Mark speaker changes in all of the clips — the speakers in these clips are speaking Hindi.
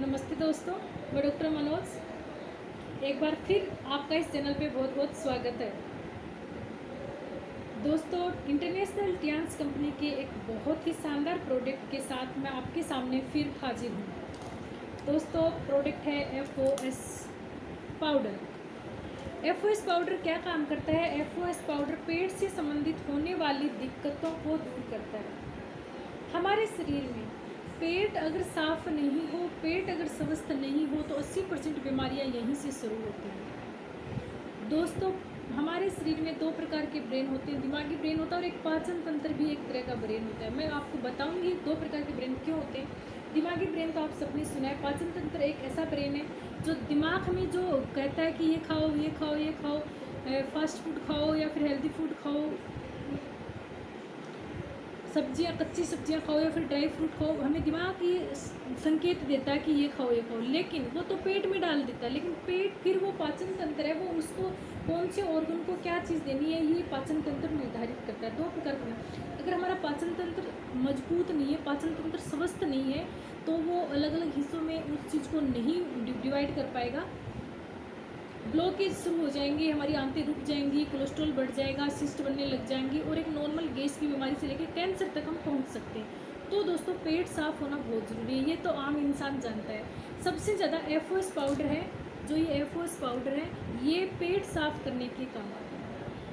Speaker 1: नमस्ते दोस्तों, मैं डॉक्टर मनोज। एक बार फिर आपका इस चैनल पे बहुत बहुत स्वागत है। दोस्तों, इंटरनेशनल टियान्स कंपनी के एक बहुत ही शानदार प्रोडक्ट के साथ मैं आपके सामने फिर हाजिर हूँ। दोस्तों, प्रोडक्ट है FOS पाउडर। FOS पाउडर क्या काम करता है? FOS पाउडर पेट से संबंधित होने वाली दिक्कतों को दूर करता है। हमारे शरीर में पेट अगर साफ नहीं हो, पेट अगर स्वस्थ नहीं हो तो 80% बीमारियां यहीं से शुरू होती हैं। दोस्तों, हमारे शरीर में दो प्रकार के ब्रेन होते हैं, दिमागी ब्रेन होता है और एक पाचन तंत्र भी एक तरह का ब्रेन होता है। मैं आपको बताऊंगी दो प्रकार के ब्रेन क्यों होते हैं। दिमागी ब्रेन तो आप सबने सुना है। पाचन तंत्र एक ऐसा ब्रेन है जो दिमाग में जो कहता है कि ये खाओ, ये खाओ, ये खाओ, फास्ट फूड खाओ या फिर हेल्दी फूड खाओ, सब्जियां, कच्ची सब्जियां खाओ या फिर ड्राई फ्रूट खाओ। हमें दिमाग ये संकेत देता है कि ये खाओ, ये खाओ, लेकिन वो तो पेट में डाल देता है। लेकिन पेट फिर वो पाचन तंत्र है, वो उसको कौन से ऑर्गन को क्या चीज़ देनी है ये पाचन तंत्र निर्धारित करता है। दो प्रकार का, अगर हमारा पाचन तंत्र मजबूत नहीं है, पाचन तंत्र स्वस्थ नहीं है, तो वो अलग अलग हिस्सों में उस चीज़ को नहीं डिवाइड कर पाएगा। ब्लॉकेज शुरू हो जाएंगे, हमारी आंतें रुक जाएंगी, कोलेस्ट्रॉल बढ़ जाएगा, सिस्ट बनने लग जाएंगी और एक नॉर्मल गैस की बीमारी से लेकर कैंसर तक हम पहुंच सकते हैं। तो दोस्तों, पेट साफ होना बहुत ज़रूरी है, ये तो आम इंसान जानता है। सबसे ज़्यादा FOS पाउडर है, जो ये FOS पाउडर है ये पेट साफ करने के काम आता है।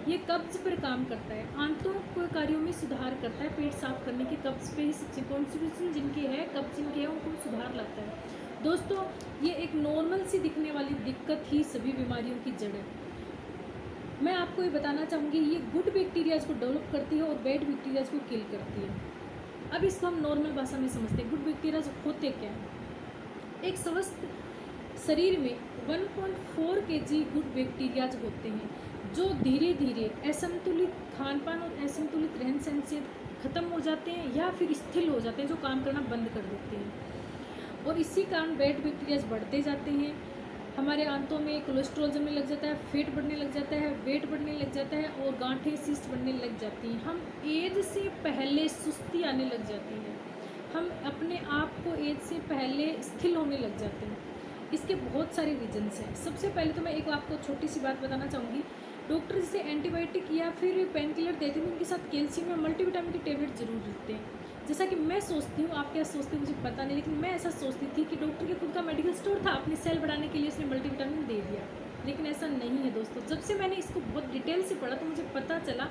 Speaker 1: ये कब्ज पर काम करता है, आंतों के कार्यों में सुधार करता है। पेट साफ करने के कब्ज पे ही सबसे कॉन्स्टिपेशन जिनके है, कब्ज जिनके है, उनको सुधार लाता है। दोस्तों, ये एक नॉर्मल सी दिखने वाली दिक्कत ही सभी बीमारियों की जड़ है। मैं आपको ये बताना चाहूँगी, ये गुड बैक्टीरियाज को डेवलप करती है और बैड बैक्टीरियाज को किल करती है। अब इसको हम नॉर्मल भाषा में समझते हैं। गुड बैक्टीरियाज होते क्या हैं? एक स्वस्थ शरीर में 1.4 kg गुड बैक्टीरियाज होते हैं, जो धीरे धीरे असंतुलित खान पान और असंतुलित रहन सहन से ख़त्म हो जाते हैं या फिर स्थिर हो जाते हैं, जो काम करना बंद कर देते हैं। और इसी कारण बैड बैक्टीरियाज बढ़ते जाते हैं। हमारे आंतों में कोलेस्ट्रॉल जमने लग जाता है, फैट बढ़ने लग जाता है, वेट बढ़ने लग जाता है और गांठें, सिस्ट बढ़ने लग जाती हैं। हम एज से पहले सुस्ती आने लग जाती है, हम अपने आप को एज से पहले स्थिर होने लग जाते हैं। इसके बहुत सारे रीजन्स हैं। सबसे पहले तो मैं एक आपको छोटी सी बात बताना चाहूँगी। डॉक्टर जिसे एंटीबायोटिक या फिर पेन किलर देते हैं, उनके साथ कैल्शियम या मल्टीविटामिन की टेबलेट जरूर देते हैं। जैसा कि मैं सोचती हूँ, आप क्या सोचते हैं मुझे पता नहीं, लेकिन मैं ऐसा सोचती थी कि डॉक्टर के खुद का मेडिकल स्टोर था, अपनी सेल बढ़ाने के लिए उसने मल्टीविटामिन दे दिया। लेकिन ऐसा नहीं है दोस्तों। जब से मैंने इसको बहुत डिटेल से पढ़ा तो मुझे पता चला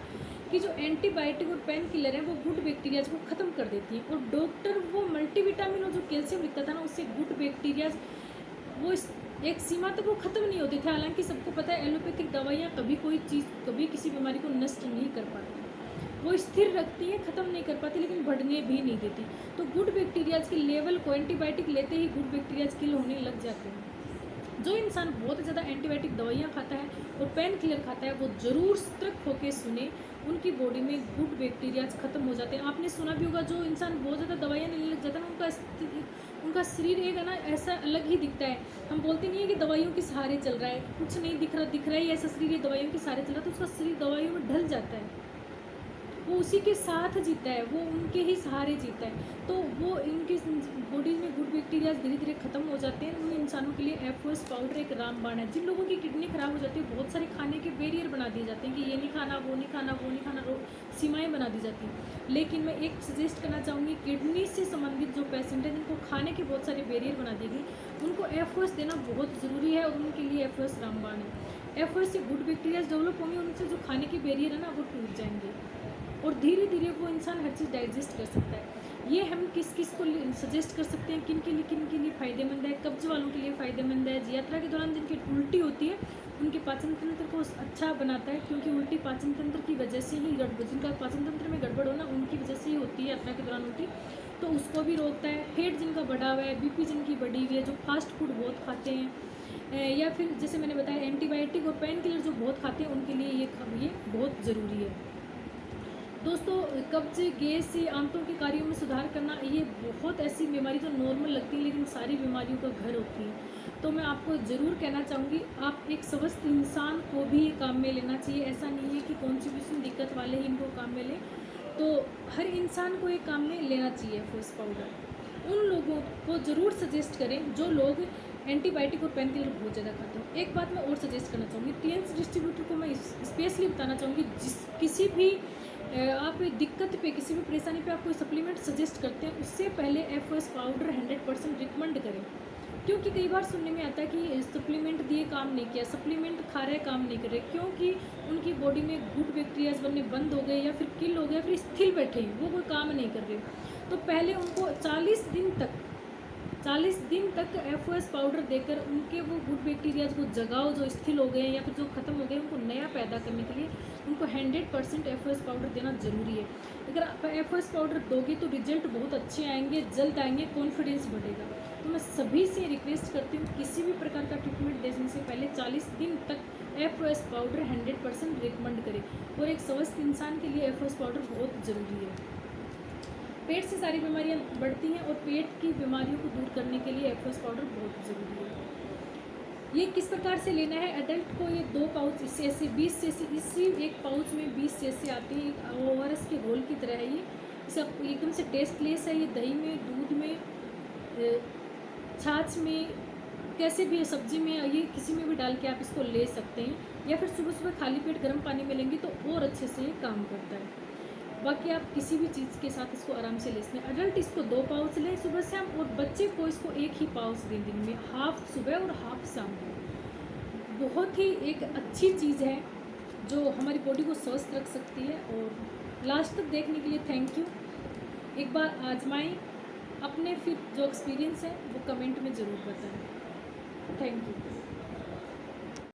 Speaker 1: कि जो एंटीबायोटिक और पेन किलर है वो गुड बैक्टीरियाज को ख़त्म कर देती हैं। और डॉक्टर वो मल्टीविटामिन और जो कैल्शियम लिखता था ना, उससे गुड बैक्टीरियाज वो एक सीमा तक वो ख़त्म नहीं होते थे। हालांकि सबको पता है एलोपैथिक दवाइयाँ कभी कोई चीज़, कभी किसी बीमारी को नष्ट नहीं कर पाती, वो स्थिर रखती है, ख़त्म नहीं कर पाती, लेकिन बढ़ने भी नहीं देती। तो गुड बैक्टीरियाज के लेवल को एंटीबायोटिक लेते ही गुड बैक्टीरियाज किल होने लग जाते हैं। जो इंसान बहुत ज़्यादा एंटीबायोटिक दवाइयाँ खाता है और पेन किलर खाता है, वो ज़रूर सतर्क होकर सुने, उनकी बॉडी में गुड बैक्टीरियाज ख़त्म हो जाते हैं। आपने सुना भी होगा, जो इंसान बहुत ज़्यादा दवाइयाँ लेने लग जाता है ना, उनका शरीर एक है ना ऐसा अलग ही दिखता है। हम बोलते नहीं है कि दवाइयों के सहारे चल रहा है, कुछ नहीं दिख रहा ही ऐसा शरीर ये दवाइयों के सहारे चल रहा है, तो उसका शरीर दवाइयों में ढल जाता है। वो उसी के साथ जीता है, वो उनके ही सहारे जीता है। तो वो इनकी बॉडी में गुड बैक्टीरिया धीरे धीरे ख़त्म हो जाते हैं। उन इंसानों के लिए FOS पाउडर एक रामबाण है। जिन लोगों की किडनी खराब हो जाती है, बहुत सारे खाने के बैरियर बना दिए जाते हैं कि ये नहीं खाना, वो नहीं खाना, वो नहीं खाना, सीमाएँ बना दी जाती हैं। लेकिन मैं एक सजेस्ट करना चाहूँगी, किडनी से संबंधित जो पेशेंट है, जिनको खाने के बहुत सारे बैरियर बना दिए गए, उनको FOS देना बहुत ज़रूरी है और उनके लिए FOS रामबाण है। FOS से गुड बैक्टीरिया डेवलप होंगे, उनसे जो खाने के बैरियर है ना वो टूट जाएंगे और धीरे धीरे वो इंसान हर चीज़ डाइजेस्ट कर सकता है। ये हम किस किस को सजेस्ट कर सकते हैं, किन के लिए फ़ायदेमंद है? कब्ज वालों के लिए फ़ायदेमंद है। यात्रा के दौरान जिनकी उल्टी होती है, उनके पाचन तंत्र को अच्छा बनाता है, क्योंकि उल्टी पाचन तंत्र की वजह से ही जिनका पाचन तंत्र में गड़बड़ होना, उनकी वजह से ही होती है यात्रा के दौरान उल्टी, तो उसको भी रोकता है। पेट जिनका बढ़ा हुआ है, BP जिनकी बढ़ी हुई है, जो फास्ट फूड बहुत खाते हैं, या फिर जैसे मैंने बताया एंटीबायोटिक और पेन किलर जो बहुत खाते हैं, उनके लिए ये बहुत ज़रूरी है। दोस्तों, कब्ज, गैस से आंतों के कार्यों में सुधार करना, ये बहुत ऐसी बीमारी जो नॉर्मल लगती है लेकिन सारी बीमारियों का घर होती है। तो मैं आपको ज़रूर कहना चाहूँगी, आप एक स्वस्थ इंसान को भी ये काम में लेना चाहिए। ऐसा नहीं है कि कॉन्स्टिपेशन दिक्कत वाले ही इनको काम में लें, तो हर इंसान को ये काम में लेना चाहिए FOS पाउडर। उन लोगों को ज़रूर सजेस्ट करें जो लोग एंटीबायोटिक और पेन किलर बहुत ज़्यादा खाते हैं। एक बात मैं और सजेस्ट करना चाहूँगी, टीएनसी डिस्ट्रीब्यूटर को मैं स्पेशली बताना चाहूँगी, किसी भी आप दिक्कत पे, किसी भी परेशानी पे आप कोई सप्लीमेंट सजेस्ट करते हैं, उससे पहले एफओएस पाउडर 100% रिकमेंड करें। क्योंकि कई बार सुनने में आता है कि सप्लीमेंट दिए काम नहीं किया, सप्लीमेंट खा रहे काम नहीं कर रहे, क्योंकि उनकी बॉडी में गुड बैक्टीरियाज बनने बंद हो गए या फिर किल हो गए, फिर स्थिर बैठे हैं, वो कोई काम नहीं कर रहे। तो पहले उनको 40 दिन तक एफओएस पाउडर देकर उनके वो गुड बैक्टीरियाज को जगाओ जो स्थिर हो गए हैं या फिर जो ख़त्म हो गए, उनको नया पैदा करने के लिए उनको 100% एफओएस पाउडर देना ज़रूरी है। अगर आप एफओएस पाउडर दोगे तो रिजल्ट बहुत अच्छे आएंगे, जल्द आएंगे, कॉन्फिडेंस बढ़ेगा। तो मैं सभी से रिक्वेस्ट करती हूँ, किसी भी प्रकार का ट्रीटमेंट देने से पहले 40 दिन तक एफओएस पाउडर 100% रिकमेंड करें। और एक स्वस्थ इंसान के लिए एफओएस पाउडर बहुत ज़रूरी है। पेट से सारी बीमारियां बढ़ती हैं और पेट की बीमारियों को दूर करने के लिए एफओएस पाउडर बहुत ज़रूरी है। ये किस प्रकार से लेना है? एडल्ट को ये 2 पाउच इससे ऐसे 20 से इसी एक पाउच में 20 से आते हैं, एक ओआरएस के घोल की तरह है ये। इसे एकदम से टेस्टलेस है, ये दही में, दूध में, छाछ में, कैसे भी सब्जी में, ये किसी में भी डाल के आप इसको ले सकते हैं, या फिर सुबह सुबह खाली पेट गर्म पानी में लेंगे तो और अच्छे से ये काम करता है। बाकी आप किसी भी चीज़ के साथ इसको आराम से ले सकते हैं। अडल्ट इसको 2 पाउच लें सुबह शाम, और बच्चे को इसको 1 ही पाउच दें दिन में, हाफ सुबह और हाफ शाम को। बहुत ही एक अच्छी चीज़ है जो हमारी बॉडी को स्वस्थ रख सकती है। और लास्ट तक देखने के लिए थैंक यू। एक बार आजमाएं, अपने फिर जो एक्सपीरियंस है वो कमेंट में ज़रूर बताएं। Thank you.